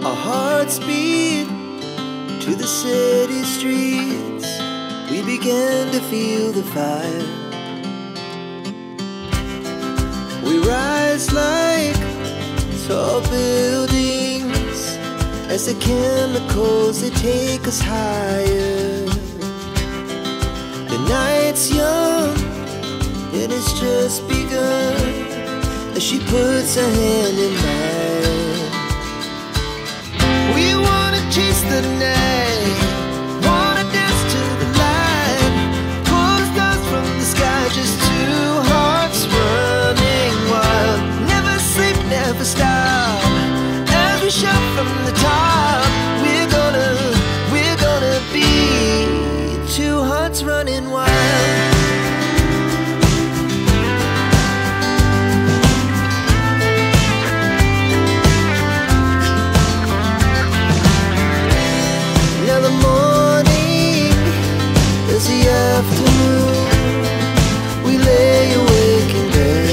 Our hearts beat to the city streets. We began to feel the fire. We rise like tall buildings as the chemicals, they take us higher. The night's young and it's just begun as she puts her hand in mine. We wanna chase the night, wanna dance to the light, pull the stars from the sky, just two hearts running wild. Never sleep, never stop, as we shout from the top. We're gonna be two hearts running wild. Now the morning is the afternoon. We lay awake in bed.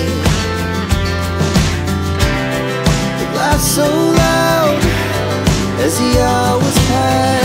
The laughs so loud as the hours pass.